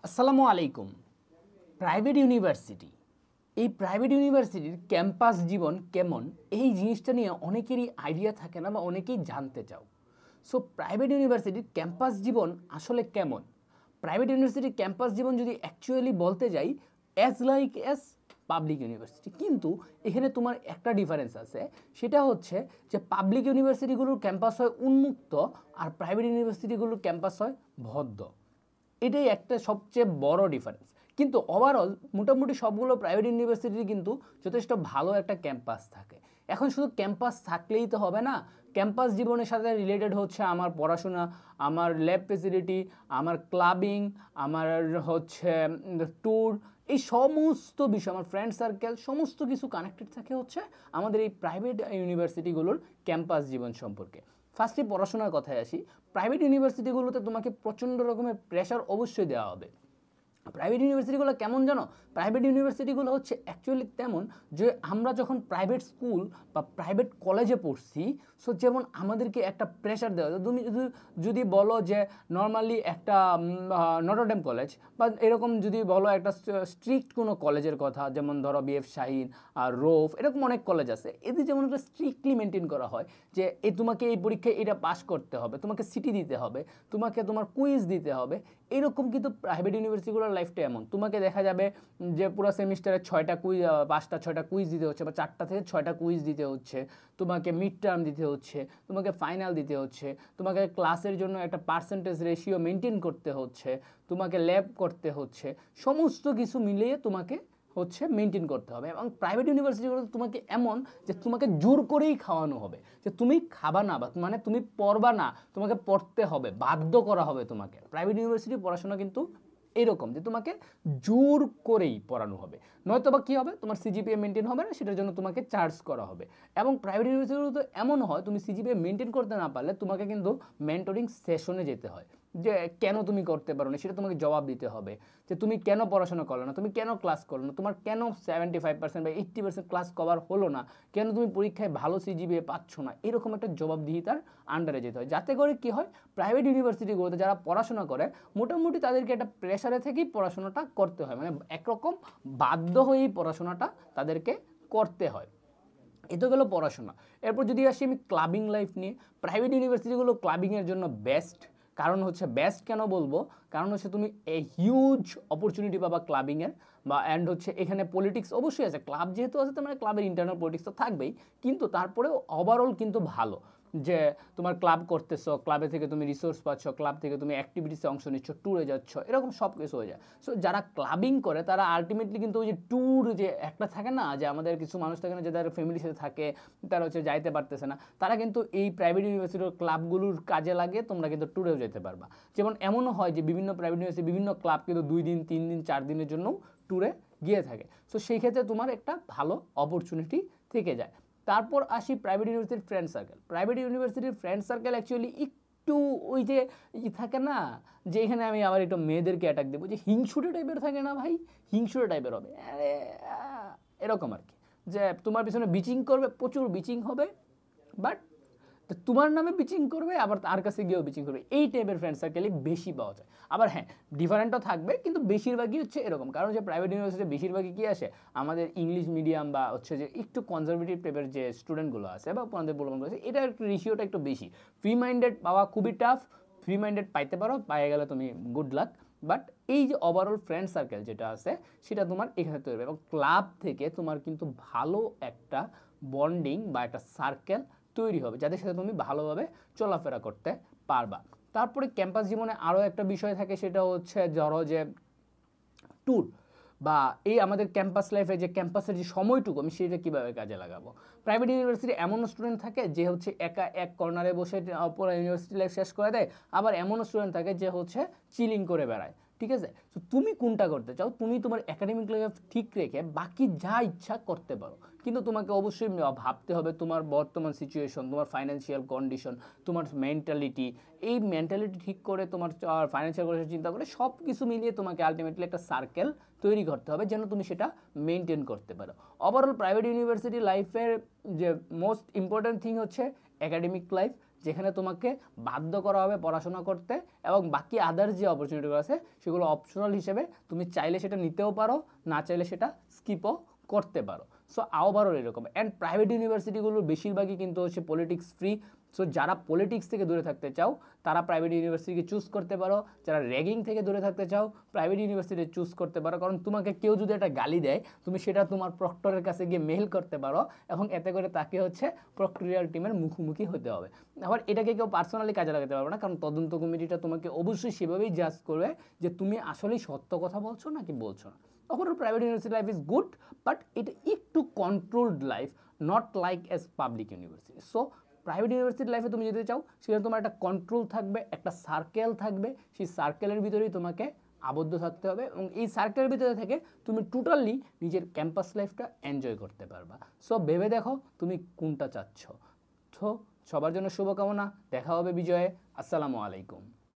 আসসালামু আলাইকুম। Private university, এই প্রাইভেট ইউনিভার্সিটির ক্যাম্পাস জীবন কেমন, এই জিনিসটা নিয়ে অনেকেরই আইডিয়া থাকে না বা অনেকেই জানতে চাও। সো প্রাইভেট ইউনিভার্সিটির ক্যাম্পাস জীবন আসলে কেমন? প্রাইভেট ইউনিভার্সিটির ক্যাম্পাস জীবন যদি অ্যাকচুয়ালি বলতে যাই, as like as public university, কিন্তু এখানে তোমার একটা ডিফারেন্স আছে। সেটা হচ্ছে যে পাবলিক ইউনিভার্সিটিগুলোর ক্যাম্পাস হয় উন্মুক্ত আর প্রাইভেট ইউনিভার্সিটিগুলোর ক্যাম্পাস হয় বদ্ধ। এটাই একটা সবচেয়ে বড় ডিফারেন্স। কিন্তু ওভারঅল মোটামুটি সবগুলো প্রাইভেট ইউনিভার্সিটির কিন্তু যথেষ্ট ভালো একটা ক্যাম্পাস থাকে। এখন শুধু ক্যাম্পাস থাকলেই তো হবে না, ক্যাম্পাস জীবনের সাথে রিলেটেড হচ্ছে আমার পড়াশোনা, আমার ল্যাব ফেসিলিটি, আমার ক্লাবিং, আমার হচ্ছে ট্যুর, এই সমস্ত বিষয়, আমার ফ্রেন্ড সার্কেল, সমস্ত কিছু কানেক্টেড থাকে হচ্ছে আমাদের এই প্রাইভেট ইউনিভার্সিটিগুলোর ক্যাম্পাস জীবন সম্পর্কে। ফার্স্টে পড়াশোনার কথায় আসি। প্রাইভেট ইউনিভার্সিটিগুলোতে তোমাকে প্রচণ্ড রকমের প্রেশার অবশ্যই দেওয়া হবে। প্রাইভেট ইউনিভার্সিটিগুলো কেমন জানো? প্রাইভেট ইউনিভার্সিটিগুলো হচ্ছে অ্যাকচুয়ালি তেমন যে আমরা যখন প্রাইভেট স্কুল বা প্রাইভেট কলেজে পড়ছি, সো যেমন আমাদেরকে একটা প্রেশার দেওয়া হয়। তুমি যদি বলো যে নর্মালি একটা নটরডেম কলেজ বা এরকম যদি বলো একটা স্ট্রিক্ট কোনো কলেজের কথা, যেমন ধরো বিএফ শাহিন আর রোফ, এরকম অনেক কলেজ আছে, এদের যেমন একটা স্ট্রিক্টলি মেনটেন করা হয় যে তোমাকে এই পরীক্ষায় এটা পাস করতে হবে, তোমাকে সিটি দিতে হবে, তোমাকে তোমার কুইজ দিতে হবে। এরকম কিন্তু প্রাইভেট ইউনিভার্সিটিগুলোর লাইফটা এমন, তোমাকে দেখা যাবে যে পুরো সেমিস্টারে 6টা কুইজ, 5টা 6টা কুইজ দিতে হচ্ছে বা 4টা থেকে 6টা কুইজ দিতে হচ্ছে, তোমাকে মিড টার্ম দিতে হচ্ছে, তোমাকে ফাইনাল দিতে হচ্ছে, তোমাকে ক্লাসের জন্য একটা পার্সেন্টেজ রেশিও মেনটেন করতে হচ্ছে, তোমাকে ল্যাব করতে হচ্ছে, সমস্ত কিছু মিলিয়ে তোমাকে হচ্ছে মেনটেন করতে হবে। এবং প্রাইভেট ইউনিভার্সিটিগুলো তোমাকে এমন যে তোমাকে জোর করেই খাওয়ানো হবে যে তুমি খাবা না, বা মানে তুমি পড়বা না, তোমাকে পড়তে হবে, বাধ্য করা হবে তোমাকে। প্রাইভেট ইউনিভার্সিটি পড়াশোনা কিন্তু এরকম যে তোমাকে জোর করেই পড়ানো হবে, নয়তো বা কী হবে, তোমার সিজিপিএ মেনটেন হবে না, সেটার জন্য তোমাকে চার্জ করা হবে। এবং প্রাইভেট ইউনিভার্সিটিগুলো তো এমন হয়, তুমি সিজিপিএ মেনটেন করতে না পারলে তোমাকে কিন্তু মেন্টরিং সেশনে যেতে হয়, যে কেন তুমি করতে পারো না সেটা তোমাকে জবাব দিতে হবে, যে তুমি কেন পড়াশোনা করলো না, তুমি কেন ক্লাস করলো না, তোমার কেন 75% বা 80% ক্লাস কভার হলো না, কেন তুমি পরীক্ষায় ভালো সিজিপিএ পাচ্ছ না, এরকম একটা জবাবদিহিতার আন্ডারে যেতে হয়। যাতে করে কী হয়, প্রাইভেট ইউনিভার্সিটিগুলোতে যারা পড়াশোনা করে মোটামুটি তাদেরকে একটা প্রেশারে থেকেই পড়াশোনাটা করতে হয়, মানে একরকম বাধ্য হয়েই পড়াশোনাটা তাদেরকে করতে হয়। এ তো গেল পড়াশোনা। এরপর যদি আসি আমি ক্লাবিং লাইফ নিয়ে, প্রাইভেট ইউনিভার্সিটিগুলো ক্লাবিংয়ের জন্য বেস্ট। কারণ হচ্ছে বেস্ট কেন বলবো, কারণ হচ্ছে তুমি হিউজ অপরচুনিটি পাবা ক্লাবিংয়ের, বা অ্যান্ড হচ্ছে এখানে পলিটিক্স অবশ্যই আছে, ক্লাব যেহেতু আছে তার মানে ক্লাবের ইন্টারনাল পলিটিক্স তো থাকবেই, কিন্তু তারপরেও ওভারঅল কিন্তু ভালো যে তোমার ক্লাব করতেছো, ক্লাবে থেকে তুমি রিসোর্স পাচ্ছ, ক্লাব থেকে তুমি অ্যাক্টিভিটিসে অংশ নিচ্ছ, ট্যুরে যাচ্ছ, এরকম সব কিছু হয়ে যায়। সো যারা ক্লাবিং করে তারা আলটিমেটলি কিন্তু ওই যে ট্যুর যে একটা থাকে না, যে আমাদের কিছু মানুষ থাকে না যে তারা ফ্যামিলির সাথে থাকে, তারা হচ্ছে যাইতে পারতেছে না, তারা কিন্তু এই প্রাইভেট ইউনিভার্সিটির ক্লাবগুলোর কাজে লাগে, তোমরা কিন্তু ট্যুরেও যেতে পারবা। যেমন এমনও হয় যে বিভিন্ন প্রাইভেট ইউনিভার্সিটি বিভিন্ন ক্লাব কিন্তু 2 দিন 3 দিন 4 দিনের জন্য ট্যুরে গিয়ে থাকে। সো সেই ক্ষেত্রে তোমার একটা ভালো অপরচুনিটি থেকে যায়। তারপর আসি প্রাইভেট ইউনিভার্সিটির ফ্রেন্ড সার্কেল। প্রাইভেট ইউনিভার্সিটির ফ্রেন্ড সার্কেল অ্যাকচুয়ালি একটু ওই যে থাকে না, যে এখানে আমি আবার একটু মেয়েদেরকে অ্যাটাক দেবো, যে হিংসুটে টাইপের থাকে না ভাই, হিংসুটে টাইপের হবে, আরে এরকম আর কি, যে তোমার পিছনে বিচিং করবে, প্রচুর বিচিং হবে, বাট তো তোমার নামে বিচিং করবে, আবার তার কাছে গিয়েও বিচিং করবে, এই টাইপের ফ্রেন্ড সার্কেলই বেশি পাওয়া যায়। আবার হ্যাঁ, ডিফারেন্টও থাকবে, কিন্তু বেশিরভাগই হচ্ছে এরকম। কারণ যে প্রাইভেট ইউনিভার্সিটি বেশিরভাগই কী আসে, আমাদের ইংলিশ মিডিয়াম বা হচ্ছে যে একটু কনজারভেটিভ টাইপের যে স্টুডেন্টগুলো আছে বা আপনাদের বলবো আছে, এটার একটু রেশিওটা একটু বেশি। ফ্রি মাইন্ডেড পাওয়া খুবই টাফ, ফ্রি মাইন্ডেড পাইতে পারো, পাইয়ে গেলে তুমি গুড লাক, বাট এই যে ওভারঅল ফ্রেন্ড সার্কেল যেটা আছে সেটা তোমার এখানে তৈরি হবে। এবং ক্লাব থেকে তোমার কিন্তু ভালো একটা বন্ডিং বা একটা সার্কেল তৈরি হবে, যাদের সাথে তুমি ভালোভাবে চলাফেরা করতে পারবা। তারপরে ক্যাম্পাস জীবনে আরও একটা বিষয় থাকে, সেটা হচ্ছে ধরো যে ট্যুর, বা এই আমাদের ক্যাম্পাস লাইফে যে ক্যাম্পাসের যে সময়টুকু আমি সেটা কীভাবে কাজে লাগাবো। প্রাইভেট ইউনিভার্সিটি এমনও স্টুডেন্ট থাকে যে হচ্ছে একা এক কর্নারে বসে পুরো ইউনিভার্সিটি লাইফ শেষ করে দেয়, আবার এমনও স্টুডেন্ট থাকে যে হচ্ছে চিলিং করে বেড়ায়। ঠিক আছে, তো তুমি কোনটা করতে চাও? তুমি তোমার একাডেমিক লাইফ ঠিক রেখে বাকি যা ইচ্ছা করতে পারো, কিন্তু তোমাকে অবশ্যই ভাবতে হবে তোমার বর্তমান সিচুয়েশন, তোমার ফাইন্যান্সিয়াল কন্ডিশন, তোমার মেন্টালিটি, এই মেন্টালিটি ঠিক করে তোমার ফাইন্যান্সিয়াল কন্ডিশন চিন্তা করে সব কিছু মিলিয়ে তোমাকে আলটিমেটলি একটা সার্কেল তৈরি করতে হবে যেন তুমি সেটা মেনটেন করতে পারো। ওভারঅল প্রাইভেট ইউনিভার্সিটি লাইফের যে মোস্ট ইম্পর্ট্যান্ট থিং হচ্ছে একাডেমিক লাইফ, যেখানে তোমাকে বাধ্য করা হবে পড়াশোনা করতে, এবং বাকি আদার্স যে অপরচুনিটিগুলো আছে সেগুলো অপশনাল হিসেবে তুমি চাইলে সেটা নিতেও পারো, না চাইলে সেটা স্কিপও করতে পারো। সো ওভারঅল এরকম। অ্যান্ড প্রাইভেট ইউনিভার্সিটিগুলোর বেশিরভাগই কিন্তু হচ্ছে পলিটিক্স ফ্রি। সো যারা পলিটিক্স থেকে দূরে থাকতে চাও তারা প্রাইভেট ইউনিভার্সিটিকে চুজ করতে পারো, যারা র্যাগিং থেকে দূরে থাকতে চাও প্রাইভেট ইউনিভার্সিটি চুজ করতে পারো। কারণ তোমাকে কেউ যদি একটা গালি দেয় তুমি সেটা তোমার প্রক্টরের কাছে গিয়ে মেল করতে পারো, এবং এতে করে তাকে হচ্ছে প্রক্টোরিয়াল টিমের মুখোমুখি হতে হবে। আবার এটাকে কেউ পার্সোনালি কাজে লাগাতে পারবে না, কারণ তদন্ত কমিটিটা তোমাকে অবশ্যই সেভাবেই জাজ করবে যে তুমি আসলেই সত্য কথা বলছো নাকি বলছো না। Overall private university life is good, but এটা একটু controlled life, not like as public university. So private university লাইফে তুমি যেতে চাও সেখানে তোমার একটা কন্ট্রোল থাকবে, একটা সার্কেল থাকবে, সেই সার্কেলের ভিতরেই তোমাকে আবদ্ধ থাকতে হবে, এবং এই সার্কেলের ভিতরে থেকে তুমি টোটালি নিজের ক্যাম্পাস লাইফটা এনজয় করতে পারবা। সো ভেবে দেখো তুমি কোনটা চাচ্ছ। তো সবার জন্য শুভকামনা, দেখা হবে বিজয়ে। আসসালামু আলাইকুম।